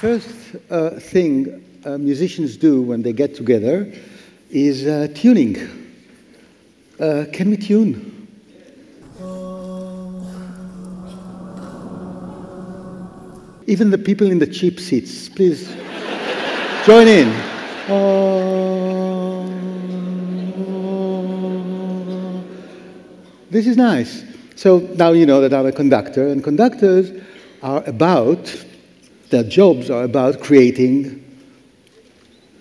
first thing musicians do when they get together is tuning. Can we tune? Even the people in the cheap seats, please join in. This is nice. So now you know that I'm a conductor, and conductors are about, their jobs are about creating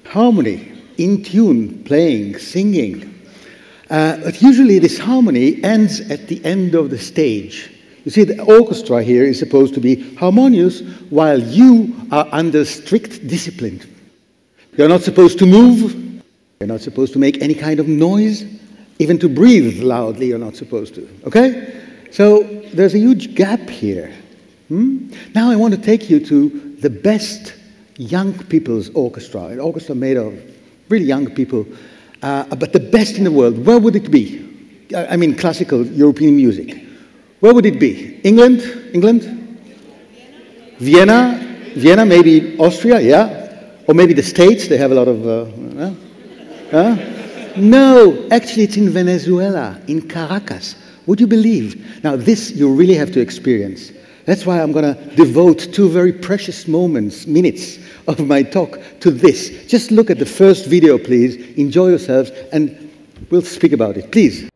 harmony, in tune, playing, singing. But usually this harmony ends at the end of the stage. You see, the orchestra here is supposed to be harmonious while you are under strict discipline. You're not supposed to move. You're not supposed to make any kind of noise. Even to breathe loudly, you're not supposed to. Okay? So there's a huge gap here. Now I want to take you to the best young people's orchestra, an orchestra made of really young people, but the best in the world. Where would it be? I mean, classical European music. Where would it be? England? England? Vienna? Vienna, maybe Austria, yeah? Or maybe the States, they have a lot of... No, actually it's in Venezuela, in Caracas. Would you believe? Now this you really have to experience. That's why I'm going to devote 2 very precious minutes of my talk to this. Just look at the first video, please. Enjoy yourselves, and we'll speak about it. Please.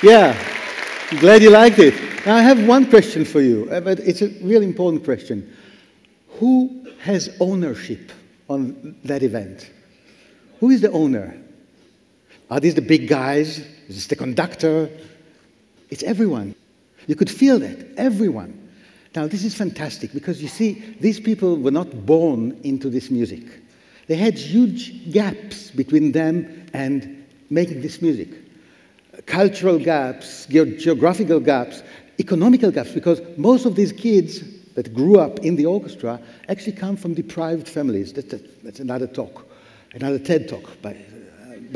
Yeah, I'm glad you liked it. Now I have one question for you, but it's a really important question. Who has ownership on that event? Who is the owner? Are these the big guys? Is this the conductor? It's everyone. You could feel that, everyone. Now this is fantastic because you see, these people were not born into this music. They had huge gaps between them and making this music. Cultural gaps, geographical gaps, economical gaps, because most of these kids that grew up in the orchestra actually come from deprived families. That's another talk, another TED talk, by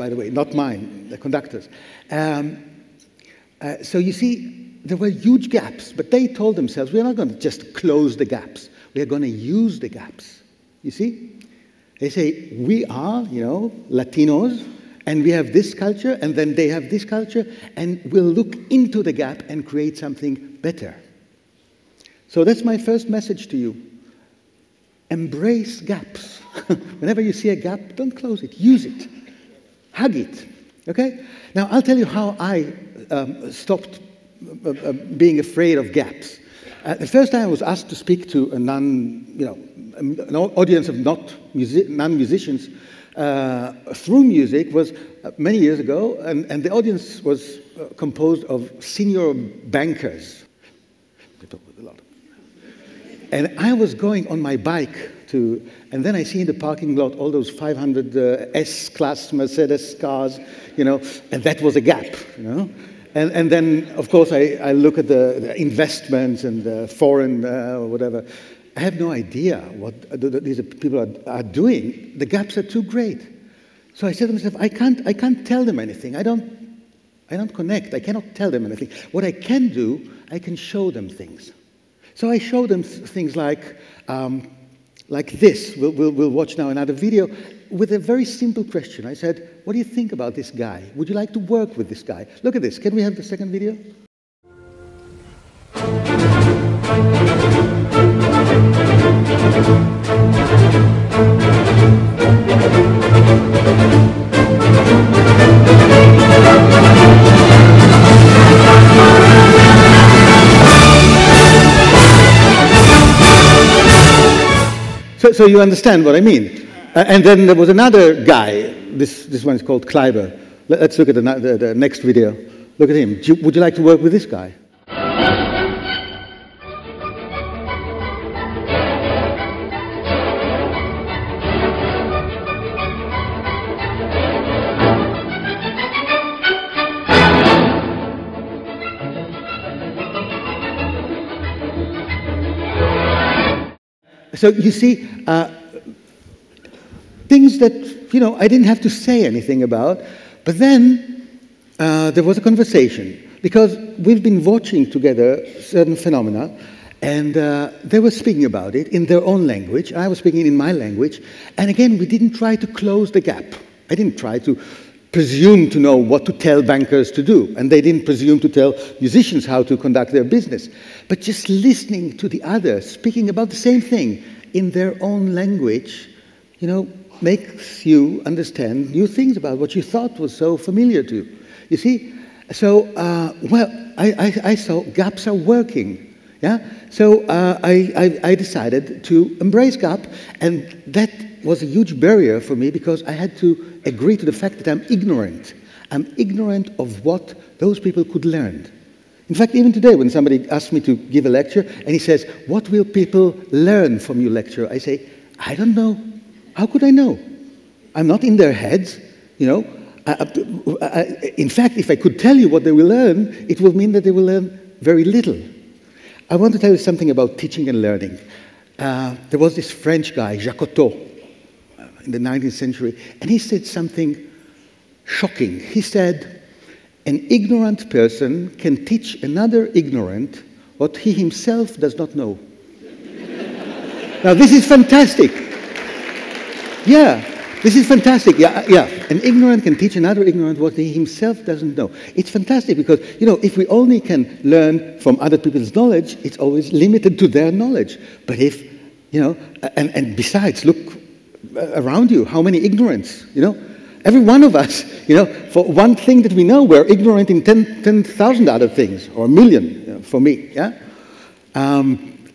the way, not mine, the conductors. So you see, there were huge gaps, but they told themselves, we're not going to just close the gaps. We are going to use the gaps. You see? They say, we are, Latinos, and we have this culture, and then they have this culture, and we'll look into the gap and create something better. So that's my first message to you. Embrace gaps. Whenever you see a gap, don't close it. Use it. Hug it. Okay? Now, I'll tell you how I stopped being afraid of gaps. The first time I was asked to speak to an audience of non-musicians through music was many years ago, and the audience was composed of senior bankers. They talk a lot. And I was going on my bike and then I see in the parking lot all those 500 S-Class Mercedes cars, and that was a gap, And then, of course, I look at the investments and the foreign whatever. I have no idea what these people are doing. The gaps are too great. So I said to myself, I can't tell them anything. I don't connect. I cannot tell them anything. What I can do, I can show them things. So I show them things like this. We'll watch now another video with a very simple question. I said, what do you think about this guy? Would you like to work with this guy? Look at this. Can we have the second video? So you understand what I mean. And then there was another guy. This one is called Kleiber. Let's look at the next video. Look at him. Would you like to work with this guy? So you see, things that, I didn't have to say anything about, but then there was a conversation, because we've been watching together certain phenomena, and they were speaking about it in their own language, I was speaking in my language, and again, we didn't try to close the gap. I didn't try to presume to know what to tell bankers to do, and they didn't presume to tell musicians how to conduct their business, but just listening to the others, speaking about the same thing in their own language, makes you understand new things about what you thought was so familiar to you. You see? So, I saw gaps are working. Yeah? So I decided to embrace gap, and that was a huge barrier for me because I had to agree to the fact that I'm ignorant. I'm ignorant of what those people could learn. In fact, even today, when somebody asks me to give a lecture, and he says, what will people learn from your lecture? I say, I don't know. How could I know? I'm not in their heads, In fact, if I could tell you what they will learn, it would mean that they will learn very little. I want to tell you something about teaching and learning. There was this French guy, Jacotot, in the 19th century, and he said something shocking. He said, an ignorant person can teach another ignorant what he himself does not know. Now, this is fantastic. Yeah, this is fantastic. Yeah. An ignorant can teach another ignorant what he himself doesn't know. It's fantastic because, if we only can learn from other people's knowledge, it's always limited to their knowledge. But if, and besides, look around you, how many ignorants, Every one of us, for one thing that we know, we're ignorant in 10,000 other things, or a million, for me, yeah?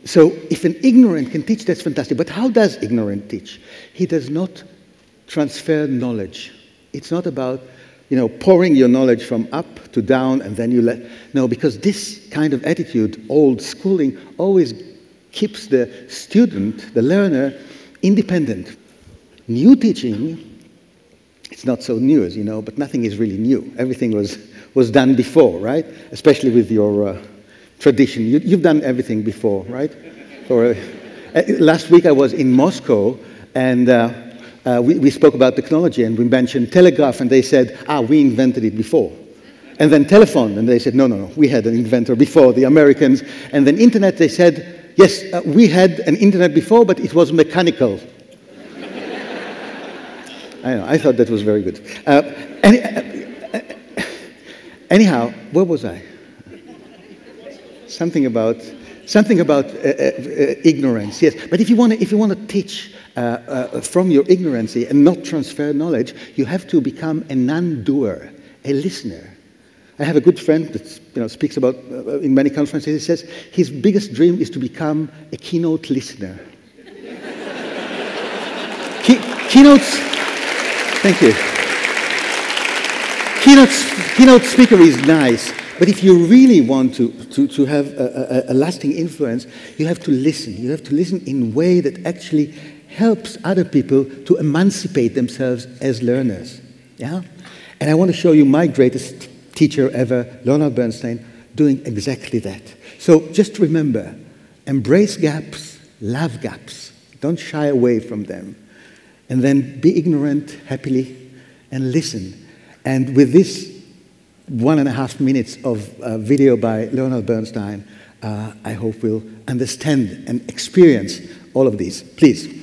So if an ignorant can teach, that's fantastic. But how does ignorant teach? He does not transfer knowledge. It's not about, pouring your knowledge from up to down and then you no, because this kind of attitude, old schooling, always keeps the student, the learner, independent. New teaching, it's not so new, as you know, but nothing is really new. Everything was done before, right? Especially with your tradition. You've done everything before, right? Last week I was in Moscow, and we spoke about technology, and we mentioned telegraph, and they said, we invented it before. And then telephone, and they said, no, we had an inventor before, the Americans. And then internet, they said, yes, we had an internet before, but it was mechanical. I know, I thought that was very good. Anyhow, where was I? Something about Something about ignorance, yes. But if you want to teach from your ignorance and not transfer knowledge, you have to become a non-doer, a listener. I have a good friend that speaks about in many conferences. He says his biggest dream is to become a keynote listener. Keynotes. Thank you. Keynote speaker is nice, but if you really want to have a lasting influence, you have to listen. You have to listen in a way that actually helps other people to emancipate themselves as learners. Yeah? And I want to show you my greatest teacher ever, Leonard Bernstein, doing exactly that. So just remember, embrace gaps, love gaps. Don't shy away from them. And then be ignorant happily and listen. And with this 1.5 minutes of video by Leonard Bernstein, I hope we'll understand and experience all of these. Please.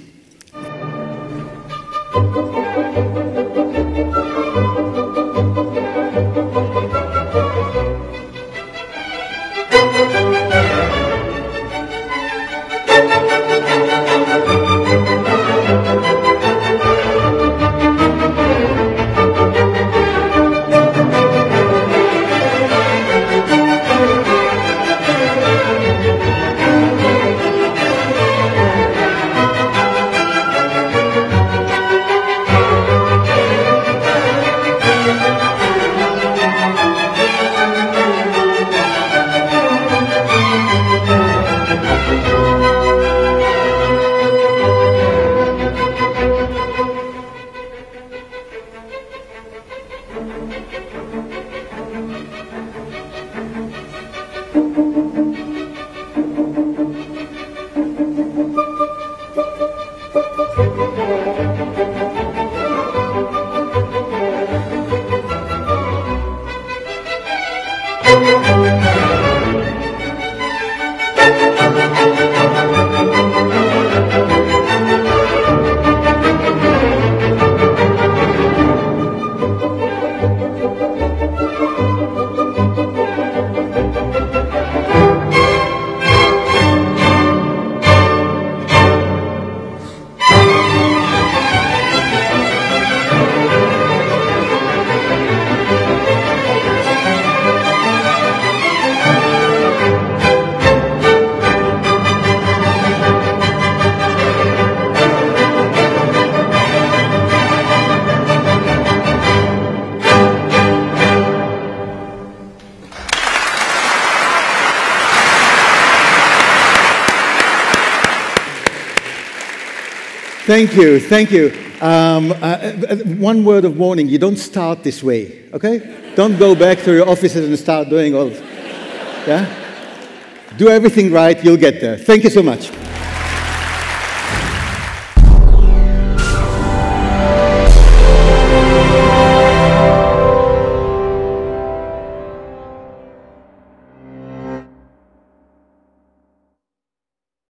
Thank you, thank you. One word of warning, you don't start this way, okay? Don't go back to your offices and start doing all, yeah? Do everything right, you'll get there. Thank you so much.